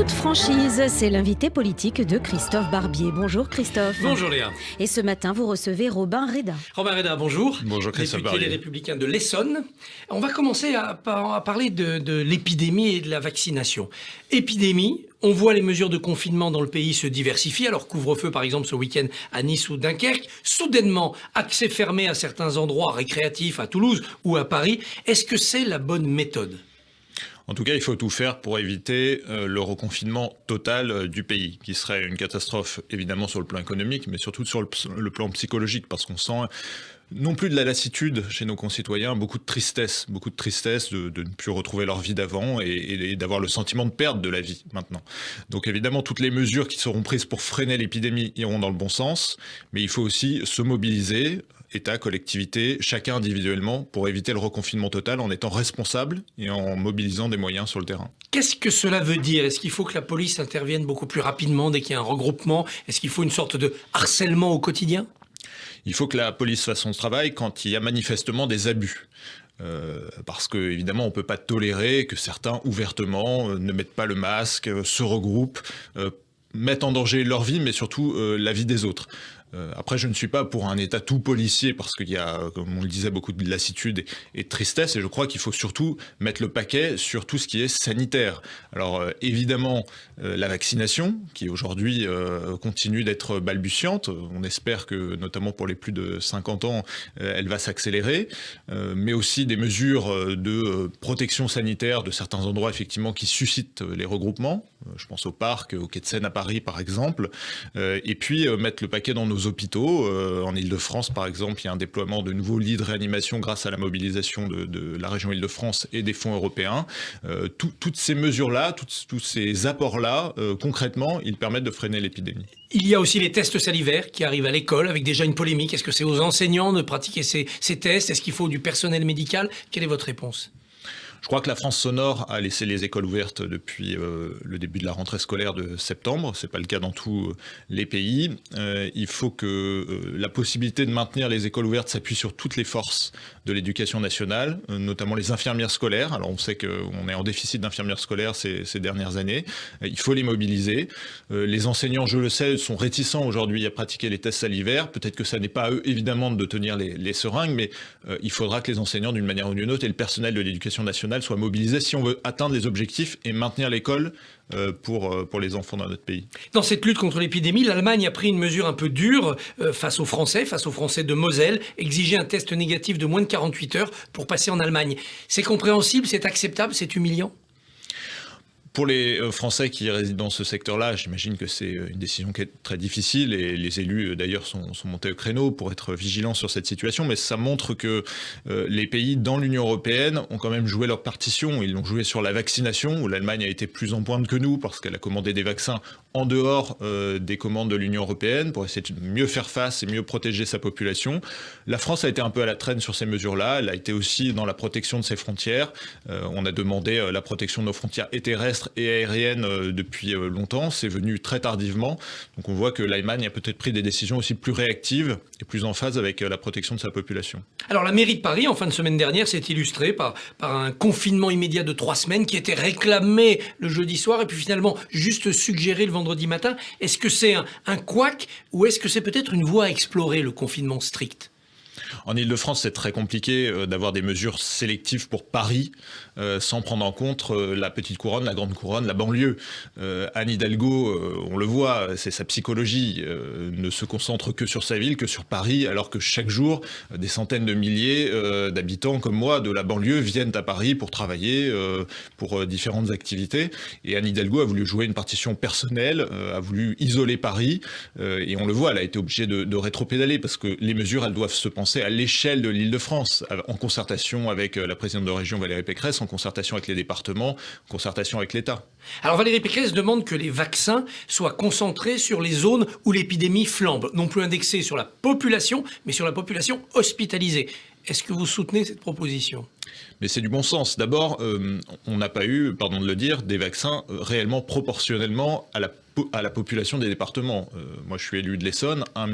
toute franchise, c'est l'invité politique de Christophe Barbier. Bonjour Christophe. Bonjour Léa. Et ce matin, vous recevez Robin Reda. Robin Reda, bonjour. Bonjour Christophe Député Barbier. Les Républicains de l'Essonne. On va commencer à parler de l'épidémie et de la vaccination. Épidémie, on voit les mesures de confinement dans le pays se diversifier. Alors couvre-feu par exemple ce week-end à Nice ou Dunkerque. Soudainement, accès fermé à certains endroits récréatifs à Toulouse ou à Paris. Est-ce que c'est la bonne méthode ? En tout cas, il faut tout faire pour éviter le reconfinement total du pays, qui serait une catastrophe évidemment sur le plan économique, mais surtout sur le plan psychologique, parce qu'on sent non plus de la lassitude chez nos concitoyens, beaucoup de tristesse de ne plus retrouver leur vie d'avant et d'avoir le sentiment de perdre de la vie maintenant. Donc évidemment, toutes les mesures qui seront prises pour freiner l'épidémie iront dans le bon sens, mais il faut aussi se mobiliser, État, collectivité, chacun individuellement, pour éviter le reconfinement total en étant responsable et en mobilisant des moyens sur le terrain. Qu'est-ce que cela veut dire ? Est-ce qu'il faut que la police intervienne beaucoup plus rapidement dès qu'il y a un regroupement ? Est-ce qu'il faut une sorte de harcèlement au quotidien ? Il faut que la police fasse son travail quand il y a manifestement des abus. Parce que évidemment on ne peut pas tolérer que certains ouvertement ne mettent pas le masque, se regroupent, mettent en danger leur vie mais surtout la vie des autres. Après, je ne suis pas pour un État tout policier parce qu'il y a, comme on le disait, beaucoup de lassitude et de tristesse. Et je crois qu'il faut surtout mettre le paquet sur tout ce qui est sanitaire. Alors évidemment, la vaccination, qui aujourd'hui continue d'être balbutiante. On espère que, notamment pour les plus de 50 ans, elle va s'accélérer. Mais aussi des mesures de protection sanitaire de certains endroits, effectivement, qui suscitent les regroupements. Je pense au parc, au Quai de Seine à Paris, par exemple. Et puis mettre le paquet dans nos hôpitaux. En Île-de-France, par exemple, il y a un déploiement de nouveaux lits de réanimation grâce à la mobilisation de la région Île-de-France et des fonds européens. Toutes ces mesures-là, tous ces apports-là, concrètement, ils permettent de freiner l'épidémie. Il y a aussi les tests salivaires qui arrivent à l'école avec déjà une polémique. Est-ce que c'est aux enseignants de pratiquer ces tests ? Est-ce qu'il faut du personnel médical ? Quelle est votre réponse ? Je crois que la France sonore a laissé les écoles ouvertes depuis le début de la rentrée scolaire de septembre. C'est pas le cas dans tous les pays. Il faut que la possibilité de maintenir les écoles ouvertes s'appuie sur toutes les forces de l'éducation nationale, notamment les infirmières scolaires. Alors on sait qu'on est en déficit d'infirmières scolaires ces dernières années. Il faut les mobiliser. Les enseignants, je le sais, sont réticents aujourd'hui à pratiquer les tests salivaires. Peut-être que ça n'est pas à eux, évidemment, de tenir les seringues, mais il faudra que les enseignants, d'une manière ou d'une autre, et le personnel de l'éducation nationale soient mobilisés si on veut atteindre les objectifs et maintenir l'école pour les enfants dans notre pays. Dans cette lutte contre l'épidémie, l'Allemagne a pris une mesure un peu dure face aux Français de Moselle, exiger un test négatif de moins de 48 heures pour passer en Allemagne. C'est compréhensible, c'est acceptable, c'est humiliant ? Pour les Français qui résident dans ce secteur-là, j'imagine que c'est une décision qui est très difficile et les élus d'ailleurs sont montés au créneau pour être vigilants sur cette situation, mais ça montre que les pays dans l'Union européenne ont quand même joué leur partition. Ils l'ont joué sur la vaccination, où l'Allemagne a été plus en pointe que nous parce qu'elle a commandé des vaccins en dehors des commandes de l'Union européenne pour essayer de mieux faire face et mieux protéger sa population. La France a été un peu à la traîne sur ces mesures-là. Elle a été aussi dans la protection de ses frontières. On a demandé la protection de nos frontières et terrestres et aériennes depuis longtemps. C'est venu très tardivement. Donc on voit que l'Allemagne a peut-être pris des décisions aussi plus réactives et plus en phase avec la protection de sa population. Alors la mairie de Paris, en fin de semaine dernière, s'est illustrée par un confinement immédiat de 3 semaines qui était réclamé le jeudi soir et puis finalement juste suggéré le vendredi matin. Est-ce que c'est un couac ou est-ce que c'est peut-être une voie à explorer, le confinement strict ? En Île-de-France, c'est très compliqué d'avoir des mesures sélectives pour Paris sans prendre en compte la petite couronne, la grande couronne, la banlieue. Anne Hidalgo, on le voit, c'est sa psychologie, ne se concentre que sur sa ville, que sur Paris, alors que chaque jour, des centaines de milliers d'habitants comme moi de la banlieue viennent à Paris pour travailler, pour différentes activités. Et Anne Hidalgo a voulu jouer une partition personnelle, a voulu isoler Paris, et on le voit, elle a été obligée de rétropédaler parce que les mesures, elles doivent se penser à l'échelle de l'Île-de-France, en concertation avec la présidente de région Valérie Pécresse, en concertation avec les départements, en concertation avec l'État. Alors Valérie Pécresse demande que les vaccins soient concentrés sur les zones où l'épidémie flambe, non plus indexés sur la population, mais sur la population hospitalisée. Est-ce que vous soutenez cette proposition ? Mais c'est du bon sens. D'abord, on n'a pas eu, pardon de le dire, des vaccins réellement proportionnellement à la population des départements. Moi, je suis élu de l'Essonne, 1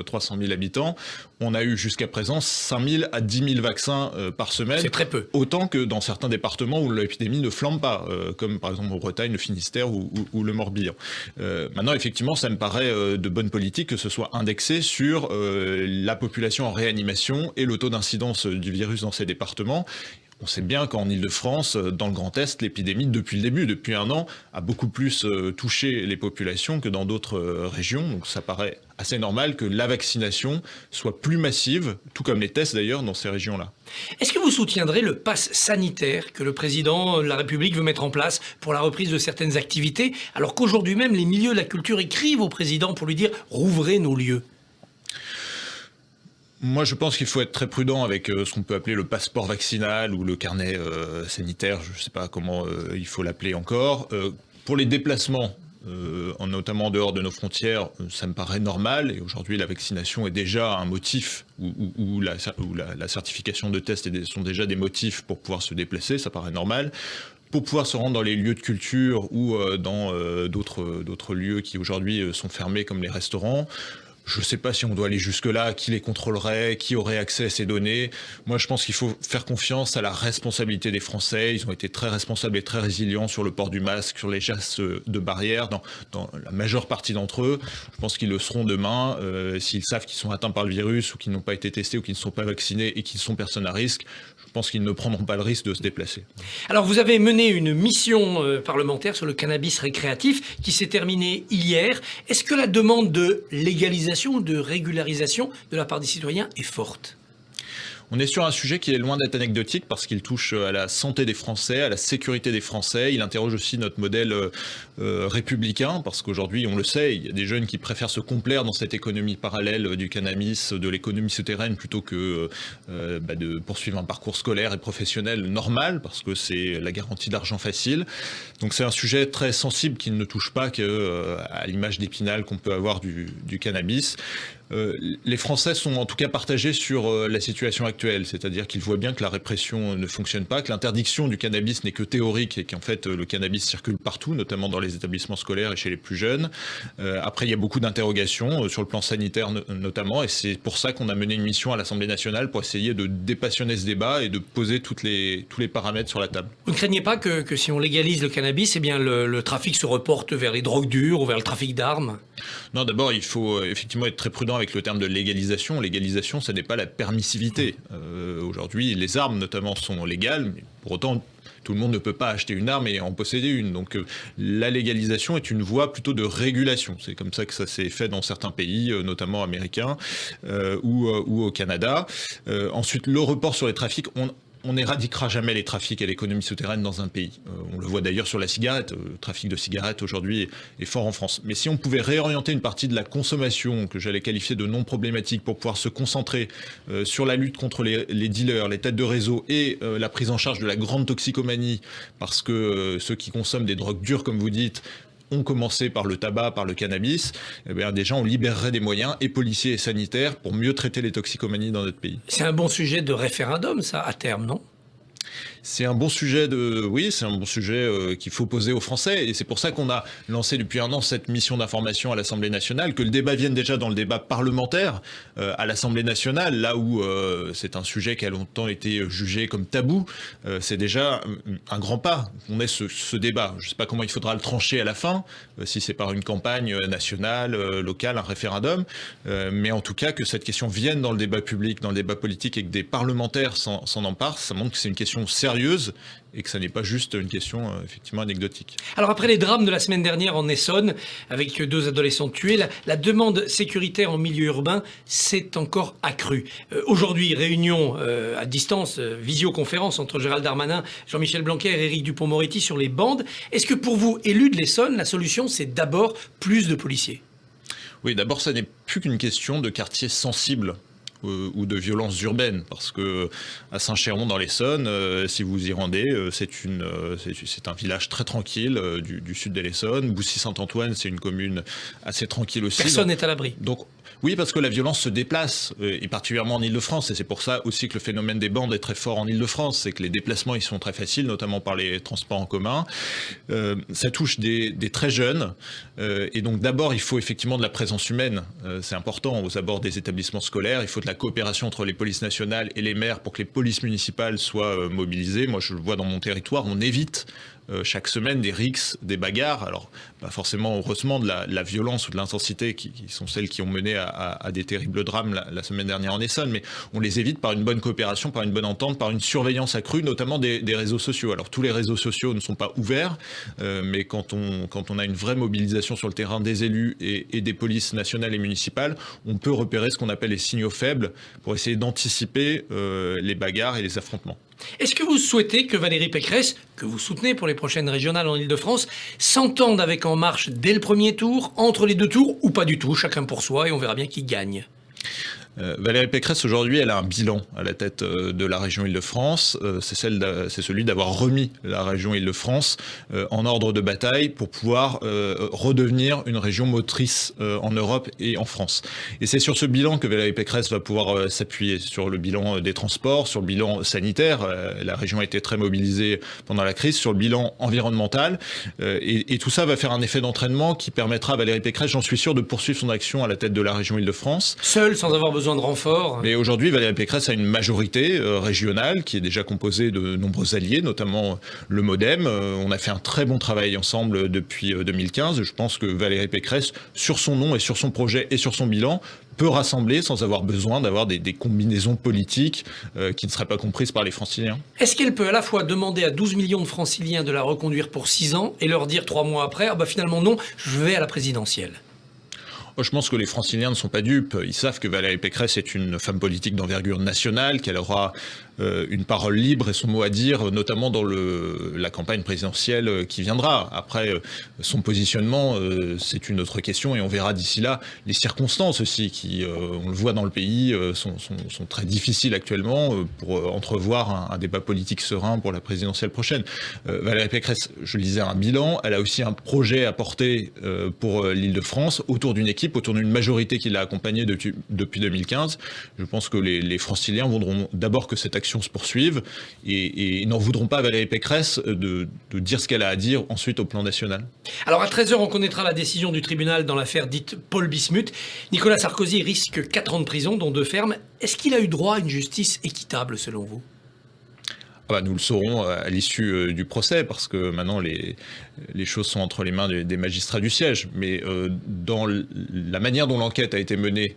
300 000 habitants. On a eu jusqu'à présent 5 000 à 10 000 vaccins par semaine. C'est très peu. Autant que dans certains départements où l'épidémie ne flambe pas, comme par exemple en Bretagne, le Finistère ou le Morbihan. Maintenant, effectivement, ça me paraît de bonne politique que ce soit indexé sur la population en réanimation et le taux d'incidence du virus dans ces départements. On sait bien qu'en Ile-de-France, dans le Grand Est, l'épidémie, depuis le début, depuis 1 an, a beaucoup plus touché les populations que dans d'autres régions. Donc ça paraît assez normal que la vaccination soit plus massive, tout comme les tests d'ailleurs, dans ces régions-là. Est-ce que vous soutiendrez le pass sanitaire que le président de la République veut mettre en place pour la reprise de certaines activités, alors qu'aujourd'hui même, les milieux de la culture écrivent au président pour lui dire « rouvrez nos lieux ». Moi, je pense qu'il faut être très prudent avec ce qu'on peut appeler le passeport vaccinal ou le carnet sanitaire, je ne sais pas comment il faut l'appeler encore. Pour les déplacements, notamment en dehors de nos frontières, ça me paraît normal. Et aujourd'hui, la vaccination est déjà un motif, ou la certification de test sont déjà des motifs pour pouvoir se déplacer, ça paraît normal. Pour pouvoir se rendre dans les lieux de culture ou dans d'autres lieux qui aujourd'hui sont fermés comme les restaurants, je ne sais pas si on doit aller jusque-là, qui les contrôlerait, qui aurait accès à ces données. Moi, je pense qu'il faut faire confiance à la responsabilité des Français. Ils ont été très responsables et très résilients sur le port du masque, sur les gestes de barrière, dans la majeure partie d'entre eux. Je pense qu'ils le seront demain. S'ils savent qu'ils sont atteints par le virus ou qu'ils n'ont pas été testés ou qu'ils ne sont pas vaccinés et qu'ils sont personnes à risque, je pense qu'ils ne prendront pas le risque de se déplacer. Alors, vous avez mené une mission parlementaire sur le cannabis récréatif qui s'est terminée hier. Est-ce que la demande de légalisation, de régularisation de la part des citoyens est forte ? On est sur un sujet qui est loin d'être anecdotique parce qu'il touche à la santé des Français, à la sécurité des Français. Il interroge aussi notre modèle républicain parce qu'aujourd'hui, on le sait, il y a des jeunes qui préfèrent se complaire dans cette économie parallèle du cannabis, de l'économie souterraine, plutôt que de poursuivre un parcours scolaire et professionnel normal parce que c'est la garantie d'argent facile. Donc c'est un sujet très sensible qui ne touche pas qu'à l'image d'Épinal qu'on peut avoir du cannabis. Les Français sont en tout cas partagés sur la situation actuelle, c'est-à-dire qu'ils voient bien que la répression ne fonctionne pas, que l'interdiction du cannabis n'est que théorique et qu'en fait le cannabis circule partout, notamment dans les établissements scolaires et chez les plus jeunes. Après, il y a beaucoup d'interrogations sur le plan sanitaire notamment, et c'est pour ça qu'on a mené une mission à l'Assemblée nationale pour essayer de dépassionner ce débat et de poser tous les paramètres sur la table. Vous ne craignez pas que si on légalise le cannabis, eh bien le trafic se reporte vers les drogues dures ou vers le trafic d'armes ? Non, d'abord, il faut effectivement être très prudent avec le terme de légalisation. Légalisation, ce n'est pas la permissivité. Aujourd'hui, les armes notamment sont légales, mais pour autant, tout le monde ne peut pas acheter une arme et en posséder une. Donc la légalisation est une voie plutôt de régulation. C'est comme ça que ça s'est fait dans certains pays, notamment américains ou au Canada. Ensuite, le report sur les trafics, on n'éradiquera jamais les trafics et l'économie souterraine dans un pays. On le voit d'ailleurs sur la cigarette. Le trafic de cigarettes aujourd'hui est fort en France. Mais si on pouvait réorienter une partie de la consommation, que j'allais qualifier de non problématique, pour pouvoir se concentrer sur la lutte contre les dealers, les têtes de réseau et la prise en charge de la grande toxicomanie, parce que ceux qui consomment des drogues dures, comme vous dites, ont commencé par le tabac, par le cannabis, eh bien déjà on libérerait des moyens, et policiers et sanitaires, pour mieux traiter les toxicomanies dans notre pays. C'est un bon sujet de référendum, ça, à terme, non ? C'est un bon sujet qu'il faut poser aux Français, et c'est pour ça qu'on a lancé depuis 1 an cette mission d'information à l'Assemblée nationale, que le débat vienne déjà dans le débat parlementaire à l'Assemblée nationale, là où c'est un sujet qui a longtemps été jugé comme tabou. C'est déjà un grand pas qu'on ait ce débat. Je ne sais pas comment il faudra le trancher à la fin, si c'est par une campagne nationale, locale, un référendum, mais en tout cas que cette question vienne dans le débat public, dans le débat politique, et que des parlementaires s'en emparent, ça montre que c'est une question sérieuse et que ça n'est pas juste une question effectivement anecdotique. Alors après les drames de la semaine dernière en Essonne, avec 2 adolescents tués, la demande sécuritaire en milieu urbain s'est encore accrue. Aujourd'hui, réunion à distance, visioconférence entre Gérald Darmanin, Jean-Michel Blanquer et Éric Dupond-Moretti sur les bandes. Est-ce que pour vous, élus de l'Essonne, la solution c'est d'abord plus de policiers ? Oui, d'abord ça n'est plus qu'une question de quartier sensible ou de violences urbaines, parce que à Saint-Chéron dans l'Essonne, si vous y rendez, c'est un village très tranquille du sud de l'Essonne. Boussy-Saint-Antoine, c'est une commune assez tranquille aussi. Personne n'est à l'abri. Donc Oui, parce que la violence se déplace, et particulièrement en Île-de-France, et c'est pour ça aussi que le phénomène des bandes est très fort en Île-de-France, c'est que les déplacements ils sont très faciles, notamment par les transports en commun. Ça touche des très jeunes, et donc d'abord il faut effectivement de la présence humaine, c'est important aux abords des établissements scolaires, il faut de la coopération entre les polices nationales et les maires pour que les polices municipales soient mobilisées. Moi je le vois dans mon territoire, on évite chaque semaine des rixes, des bagarres, alors pas forcément heureusement de la violence ou de l'intensité qui sont celles qui ont mené à des terribles drames la semaine dernière en Essonne, mais on les évite par une bonne coopération, par une bonne entente, par une surveillance accrue, notamment des réseaux sociaux. Alors tous les réseaux sociaux ne sont pas ouverts, mais quand on a une vraie mobilisation sur le terrain des élus et des polices nationales et municipales, on peut repérer ce qu'on appelle les signaux faibles pour essayer d'anticiper les bagarres et les affrontements. Est-ce que vous souhaitez que Valérie Pécresse, que vous soutenez pour les prochaines régionales en Île-de-France, s'entende avec En Marche dès le premier tour, entre les deux tours, ou pas du tout, chacun pour soi, et on verra bien qui gagne? Valérie Pécresse, aujourd'hui, elle a un bilan à la tête de la région Île-de-France. C'est celui d'avoir remis la région Île-de-France en ordre de bataille pour pouvoir redevenir une région motrice en Europe et en France. Et c'est sur ce bilan que Valérie Pécresse va pouvoir s'appuyer, sur le bilan des transports, sur le bilan sanitaire. La région a été très mobilisée pendant la crise, sur le bilan environnemental. Et tout ça va faire un effet d'entraînement qui permettra à Valérie Pécresse, j'en suis sûr, de poursuivre son action à la tête de la région Île-de-France. Seule, sans avoir besoin de renfort. Mais aujourd'hui, Valérie Pécresse a une majorité régionale qui est déjà composée de nombreux alliés, notamment le MoDem. On a fait un très bon travail ensemble depuis 2015. Je pense que Valérie Pécresse, sur son nom et sur son projet et sur son bilan, peut rassembler sans avoir besoin d'avoir des combinaisons politiques qui ne seraient pas comprises par les franciliens. Est-ce qu'elle peut à la fois demander à 12 millions de franciliens de la reconduire pour 6 ans et leur dire 3 mois après, finalement non, je vais à la présidentielle? Je pense que les franciliens ne sont pas dupes. Ils savent que Valérie Pécresse est une femme politique d'envergure nationale, qu'elle aura une parole libre et son mot à dire, notamment dans la campagne présidentielle qui viendra. Après, son positionnement, c'est une autre question et on verra d'ici là les circonstances aussi qui, on le voit dans le pays, sont très difficiles actuellement pour entrevoir un débat politique serein pour la présidentielle prochaine. Valérie Pécresse, je le disais, a un bilan. Elle a aussi un projet à porter pour l'Île-de-France autour d'une équipe, autour d'une majorité qui l'a accompagnée depuis 2015. Je pense que les franciliens voudront d'abord que cette action se poursuive et n'en voudront pas à Valérie Pécresse de dire ce qu'elle a à dire ensuite au plan national. Alors à 13h, on connaîtra la décision du tribunal dans l'affaire dite Paul Bismuth. Nicolas Sarkozy risque 4 ans de prison, dont 2 fermes. Est-ce qu'il a eu droit à une justice équitable selon vous ? Nous le saurons à l'issue du procès, parce que maintenant les choses sont entre les mains des magistrats du siège. Mais dans la manière dont l'enquête a été menée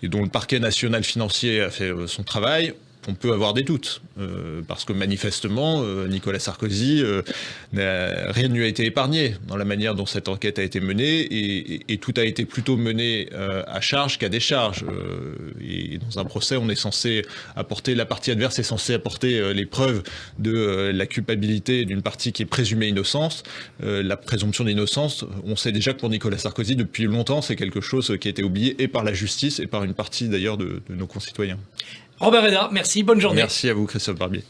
et dont le parquet national financier a fait son travail, on peut avoir des doutes, parce que manifestement, Nicolas Sarkozy, rien ne lui a été épargné dans la manière dont cette enquête a été menée, et tout a été plutôt mené à charge qu'à décharge. Et dans un procès, on est censé apporter, la partie adverse est censée apporter les preuves de la culpabilité d'une partie qui est présumée innocente. La présomption d'innocence, on sait déjà que pour Nicolas Sarkozy, depuis longtemps, c'est quelque chose qui a été oublié et par la justice et par une partie d'ailleurs de nos concitoyens. Robert Hédard, merci, bonne journée. Merci à vous, Christophe Barbier.